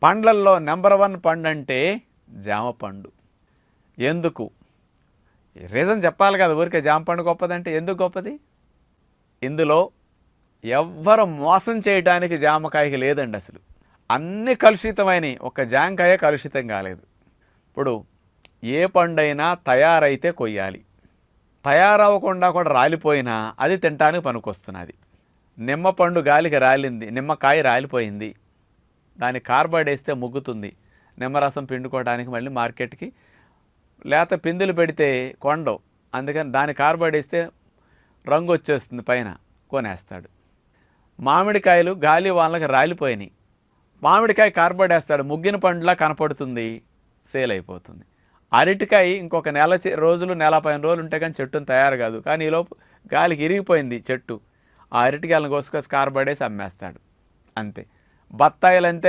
పండ్లల్లో నెంబర్ 1 పండు అంటే జామ పండు. ఎందుకు? రీజన్ చెప్పాలి కదా. ఊరికే జామ పండు గొప్పదంటే ఎందుకు గొప్పది? ఇందులో ఎవ్వరు మోసం చేయడానికి జామకాయకి లేదండి అసలు. అన్ని కలుషితమైనవి, ఒక్క జామకాయ కలుషితం కాలేదు. ఇప్పుడు ఏ పండైనా తయారైతే కొయ్యాలి. తయారవ్వకుండా కూడా రాలిపోయినా అది తినడానికి పనికొస్తున్నది. నిమ్మ పండు గాలికి రాలింది, నిమ్మకాయ రాలిపోయింది, దాని కార్బైడ్ వేస్తే ముగ్గుతుంది. నిమ్మరసం పిండుకోవడానికి మళ్ళీ మార్కెట్కి లేత పిందులు పెడితే కొండవు, అందుకని దాని కార్బైడ్ వేస్తే రంగు వచ్చేస్తుంది, పైన కొనేస్తాడు. మామిడికాయలు గాలి వాళ్ళకి రాలిపోయినాయి, మామిడికాయ కార్బైడ్ వేస్తాడు, ముగ్గిన పండులా కనపడుతుంది, సేల్ అయిపోతుంది. అరటికాయ ఇంకొక నెల రోజులు, నెల 15 రోజులు ఉంటే కానీ చెట్టును తయారు కాదు, కానీ ఈలోపు గాలికి ఇరిగిపోయింది చెట్టు, ఆ అరటికాయలను కోసుకొచ్చి కార్బైడ్ వేసి అమ్మేస్తాడు. అంతే. బత్తాయిలు అంతే.